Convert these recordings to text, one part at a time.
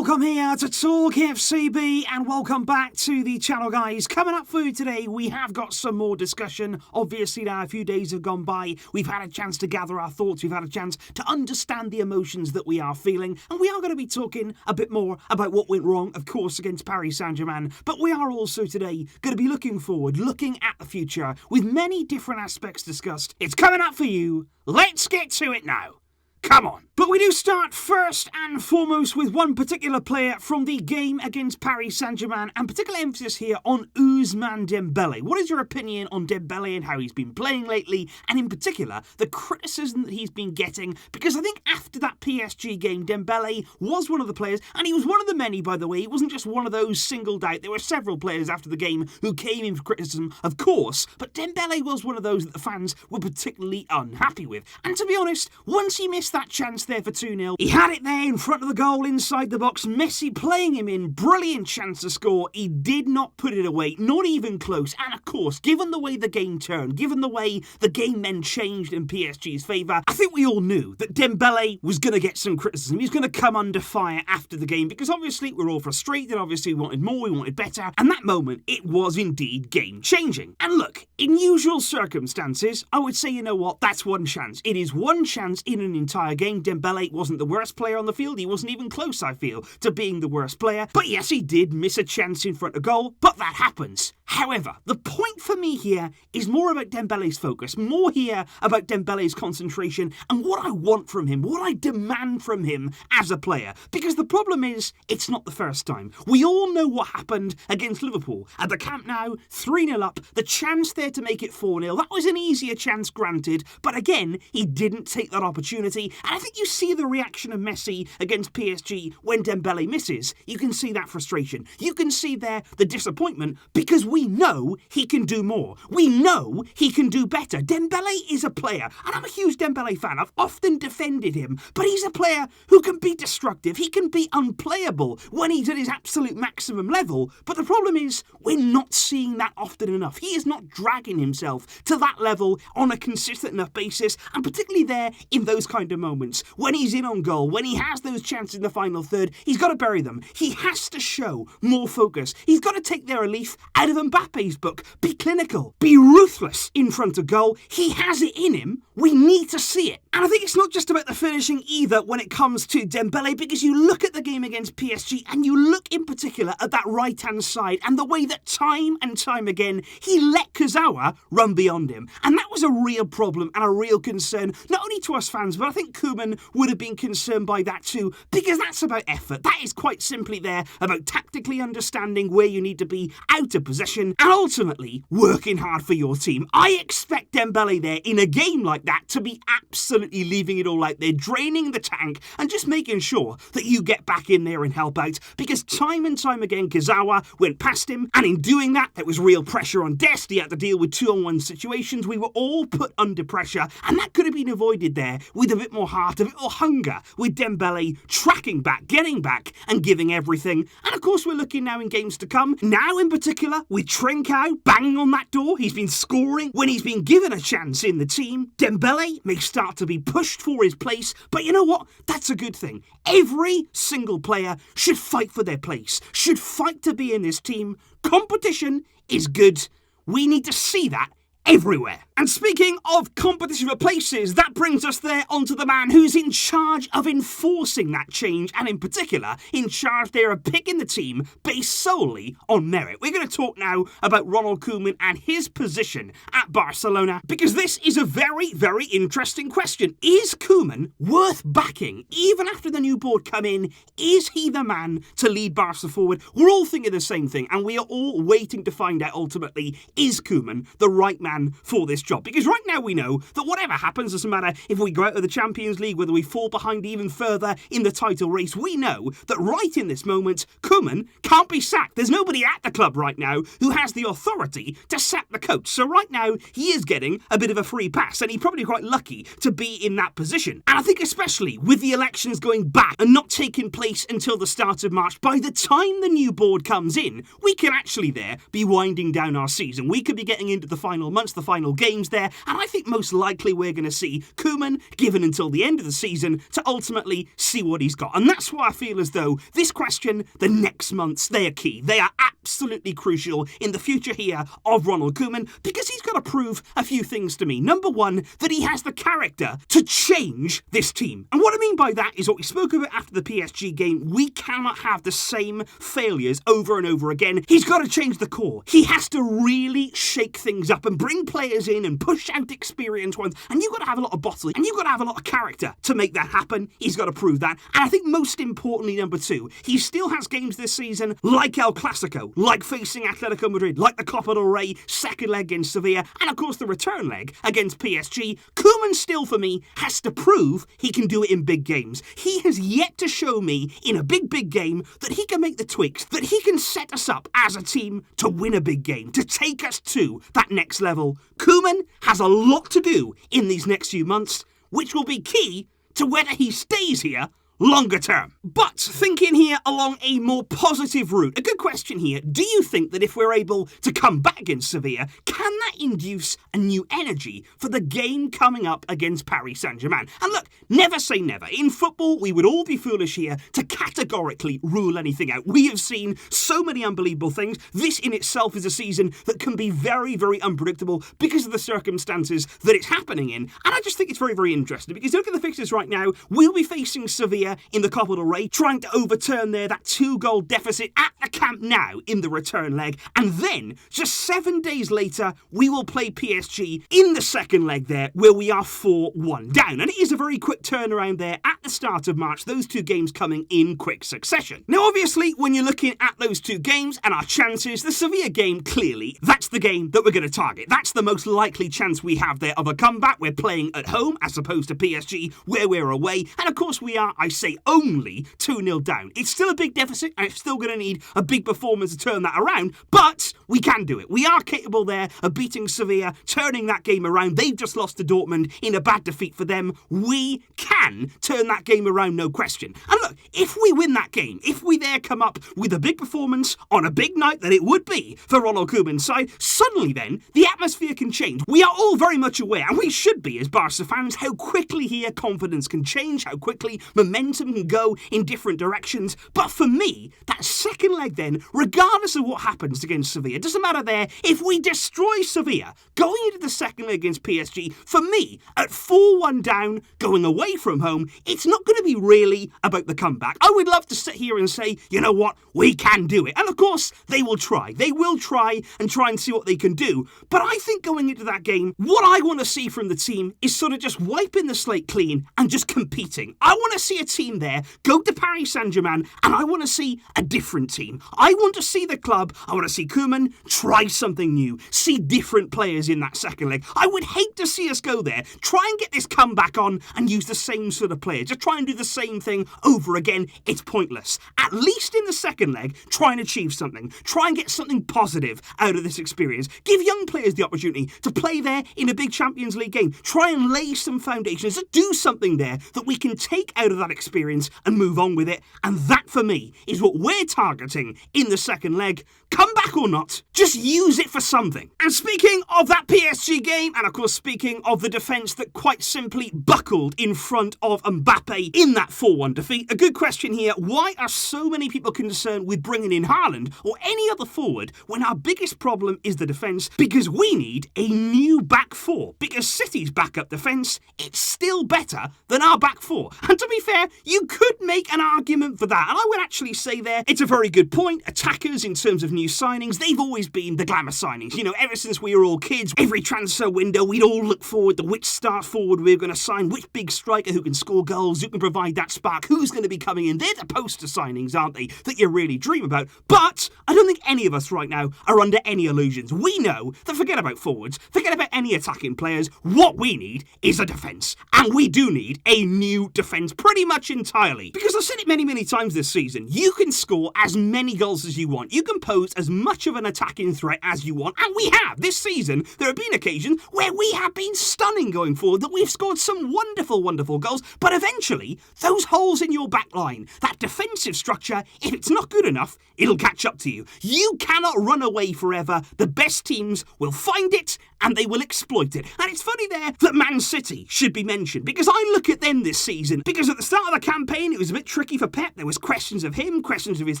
Welcome here to Talk FCB and welcome back to the channel, guys. Coming up for you today, we have got some more discussion. Obviously now a few days have gone by, we've had a chance to gather our thoughts, we've had a chance to understand the emotions that we are feeling, and we are going to be talking a bit more about what went wrong, of course, against Paris Saint-Germain, but we are also today going to be looking forward, looking at the future, with many different aspects discussed. It's coming up for you. Let's get to it now. Come on. But we do start first and foremost with one particular player from the game against Paris Saint-Germain, and particular emphasis here on Ousmane Dembele. What is your opinion on Dembele and how he's been playing lately, and in particular, the criticism that he's been getting? Because I think after that PSG game, Dembele was one of the players, and he was one of the many, by the way. He wasn't just one of those singled out. There were several players after the game who came in for criticism, of course, but Dembele was one of those that the fans were particularly unhappy with. And to be honest, once he missed that chance there for 2-0. He had it there in front of the goal inside the box. Messi playing him in. Brilliant chance to score. He did not put it away. Not even close. And of course, given the way the game turned, given the way the game then changed in PSG's favour, I think we all knew that Dembele was going to get some criticism. He was going to come under fire after the game because obviously we're all frustrated. Obviously we wanted more, we wanted better. And that moment, it was indeed game changing. And look, in usual circumstances, I would say, you know what, that's one chance. It is one chance in an entire game. Dembele wasn't the worst player on the field. He wasn't even close, I feel, to being the worst player. But yes, he did miss a chance in front of goal, but that happens. However, the point for me here is more about Dembele's focus, more here about Dembele's concentration and what I want from him, what I demand from him as a player. Because the problem is, it's not the first time. We all know what happened against Liverpool. At the Camp Nou, 3-0 up, the chance there to make it 4-0. That was an easier chance, granted, but again, he didn't take that opportunity. And I think you see the reaction of Messi against PSG when Dembele misses. You can see that frustration. You can see there the disappointment because we know he can do more. We know he can do better. Dembele is a player, and I'm a huge Dembele fan. I've often defended him, but he's a player who can be destructive. He can be unplayable when he's at his absolute maximum level. But the problem is, we're not seeing that often enough. He is not dragging himself to that level on a consistent enough basis, and particularly there in those kind of moments. When he's in on goal, when he has those chances in the final third, he's got to bury them. He has to show more focus. He's got to take their relief out of Mbappe's book. Be clinical. Be ruthless in front of goal. He has it in him. We need to see it. And I think it's not just about the finishing either when it comes to Dembele, because you look at the game against PSG and you look in particular at that right-hand side and the way that time and time again he let Kurzawa run beyond him. And that was a real problem and a real concern, not only to us fans, but I think Koeman would have been concerned by that too, because that's about effort. That is quite simply there about tactically understanding where you need to be out of possession and ultimately working hard for your team. I expect Dembele there in a game like that to be absolutely leaving it all out there, draining the tank and just making sure that you get back in there and help out, because time and time again Kurzawa went past him, and in doing that there was real pressure on Dest. He had to deal with 2-on-1 situations. We were all put under pressure, and that could have been avoided there with a bit more heart, a bit more hunger, with Dembele tracking back, getting back and giving everything. And of course we're looking now in games to come, now in particular with Trincao banging on that door. He's been scoring when he's been given a chance in the team. Dembele may start to be pushed for his place, but you know what? That's a good thing. Every single player should fight for their place, should fight to be in this team. Competition is good. We need to see that everywhere. And speaking of competition for places, that brings us there onto the man who's in charge of enforcing that change, and in particular, in charge there of picking the team based solely on merit. We're going to talk now about Ronald Koeman and his position at Barcelona, because this is a very, very interesting question. Is Koeman worth backing? Even after the new board come in, is he the man to lead Barca forward? We're all thinking the same thing, and we are all waiting to find out ultimately, is Koeman the right man for this job? Because right now we know that whatever happens, doesn't matter if we go out of the Champions League, whether we fall behind even further in the title race, we know that right in this moment, Koeman can't be sacked. There's nobody at the club right now who has the authority to sack the coach. So right now, he is getting a bit of a free pass, and he's probably quite lucky to be in that position. And I think especially with the elections going back and not taking place until the start of March, by the time the new board comes in, we can actually there be winding down our season. We could be getting into the final months, the final games, games there, and I think most likely we're going to see Koeman given until the end of the season to ultimately see what he's got. And that's why I feel as though this question, the next months, they are key. They are absolutely crucial in the future here of Ronald Koeman, because he's got to prove a few things to me. Number one, that he has the character to change this team. And what I mean by that is what we spoke about after the PSG game. We cannot have the same failures over and over again. He's got to change the core. He has to really shake things up and bring players in and push out experienced ones. And you've got to have a lot of bottling and you've got to have a lot of character to make that happen. He's got to prove that. And I think most importantly, number two, he still has games this season like El Clasico, like facing Atletico Madrid, like the Copa del Rey second leg against Sevilla, and of course the return leg against PSG. Koeman still, for me, has to prove he can do it in big games. He has yet to show me in a big game that he can make the tweaks, that he can set us up as a team to win a big game, to take us to that next level. Koeman has a lot to do in these next few months, which will be key to whether he stays here longer term. But thinking here along a more positive route, a good question here, do you think that if we're able to come back against Sevilla, can that induce a new energy for the game coming up against Paris Saint-Germain? And look, never say never. In football, we would all be foolish here to categorically rule anything out. We have seen so many unbelievable things. This in itself is a season that can be very, very unpredictable because of the circumstances that it's happening in. And I just think it's very, very interesting because look at the fixtures right now. We'll be facing Sevilla in the Copa del Rey, trying to overturn that 2-goal deficit at the Camp Nou in the return leg. And then, just 7 days later, we will play PSG in the second leg there, where we are 4-1 down. And it is a very quick turnaround there at the start of March, those two games coming in quick succession. Now, obviously, when you're looking at those two games and our chances, the Sevilla game, clearly, that's the game that we're going to target. That's the most likely chance we have there of a comeback. We're playing at home, as opposed to PSG, where we're away. And of course, we are, I say, only 2-0 down. It's still a big deficit, and it's still going to need a big performance to turn that around, but we can do it. We are capable there of beating Sevilla, turning that game around. They've just lost to Dortmund in a bad defeat for them. We can turn that game around, no question. And look, if we win that game, if we there come up with a big performance on a big night that it would be for Ronald Koeman's side, suddenly then, the atmosphere can change. We are all very much aware, and we should be as Barca fans, how quickly here confidence can change, how quickly momentum can go in different directions. But for me, that second leg then, regardless of what happens against Sevilla, it doesn't matter there, if we destroy Sevilla, going into the second leg against PSG, for me, at 4-1 down, going away from home, it's not going to be really about the comeback. I would love to sit here and say, you know what, we can do it. And of course, they will try. They will try and see what they can do. But I think going into that game, what I want to see from the team is sort of just wiping the slate clean and just competing. I want to see a team there go to Paris Saint-Germain, and I want to see a different team. I want to see the club, I want to see Koeman try something new, see different players in that second leg. I would hate to see us go there, try and get this comeback on and use the same sort of player, just try and do the same thing over again. It's pointless. At least in the second leg, try and achieve something. Try and get something positive out of this experience. Give young players the opportunity to play there in a big Champions League game. Try and lay some foundations, to do something there that we can take out of that experience and move on with it. And that, for me, is what we're targeting in the second leg. Come back or not, just use it for something. And speaking of that PSG game, and of course speaking of the defence that quite simply buckled in front of Mbappe in that 4-1 defeat, a good question here, why are so many people concerned with bringing in Haaland or any other forward when our biggest problem is the defence? Because we need a new back four. Because City's backup defence, it's still better than our back four. And to be fair, you could make an argument for that. And I would actually say there, it's a very good point. Attackers, in terms of new signings, they've always been the glamour signings. You know, ever since we were all kids, every transfer window, we'd all look forward to which star forward we were going to sign, which big striker who can score goals, who can provide that spark, who's going to be coming in. They're the poster signings, aren't they, that you really dream about. But I don't think any of us right now are under any illusions. We know that forget about forwards, forget about any attacking players, what we need is a defence. And we do need a new defence. Pretty much much entirely. Because I've said it many, many times this season, you can score as many goals as you want. You can pose as much of an attacking threat as you want. And we have. This season, there have been occasions where we have been stunning going forward, that we've scored some wonderful, wonderful goals. But eventually, those holes in your back line, that defensive structure, if it's not good enough, it'll catch up to you. You cannot run away forever. The best teams will find it and they will exploit it. And it's funny there that Man City should be mentioned, because I look at them this season, because at the start of the campaign it was a bit tricky for Pep. There was questions of him, questions of his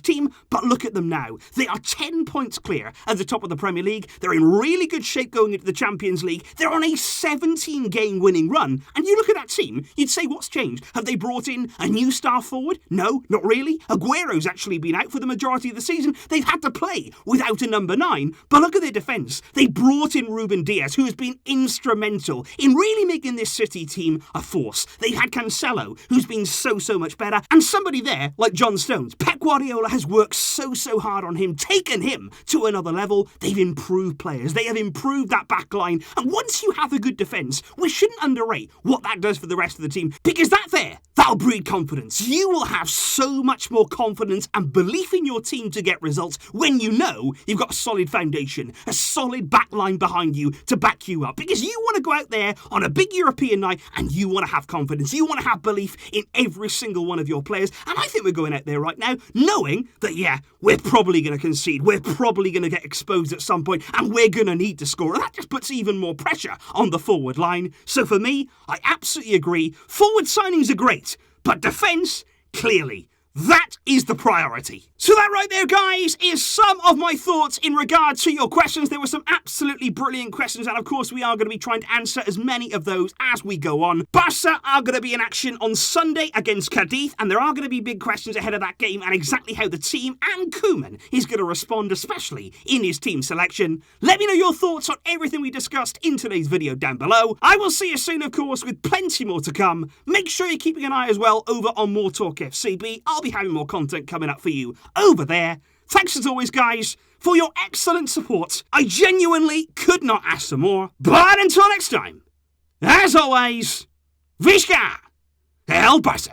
team, but look at them now. They are 10 points clear at the top of the Premier League. They're in really good shape going into the Champions League. They're on a 17-game winning run. And you look at that team, you'd say, what's changed? Have they brought in a new star forward? No, not really. Aguero's actually been out for the majority of the season. They've had to play without a number 9. But look at their defence. They brought in Ruben Dias, who has been instrumental in really making this City team a force. They've had Cancelo, who's been so much better, and somebody there like John Stones. Pep Guardiola has worked so hard on him, taken him to another level. They've improved players. They have improved that back line. And once you have a good defence, we shouldn't underrate what that does for the rest of the team, because that'll breed confidence. You will have so much more confidence and belief in your team to get results when you know you've got a solid foundation, a solid back line behind you to back you up, because you want to go out there on a big European night and you want to have confidence. You want to have belief in every single one of your players. And I think we're going out there right now knowing that, yeah, we're probably going to concede. We're probably going to get exposed at some point and we're going to need to score. And that just puts even more pressure on the forward line. So for me, I absolutely agree. Forward signings are great, but defence, clearly, that is the priority. So that right there, guys, is some of my thoughts in regard to your questions. There were some absolutely brilliant questions, and of course we are going to be trying to answer as many of those as we go on. Barca are going to be in action on Sunday against Cadiz, and there are going to be big questions ahead of that game and exactly how the team and Koeman is going to respond, especially in his team selection. Let me know your thoughts on everything we discussed in today's video down below. I will see you soon, of course, with plenty more to come. Make sure you're keeping an eye as well over on More Talk FCB. I'll be having more content coming up for you over there. Thanks as always, guys, for your excellent support. I genuinely could not ask for more. But until next time, as always, Visca El Barça.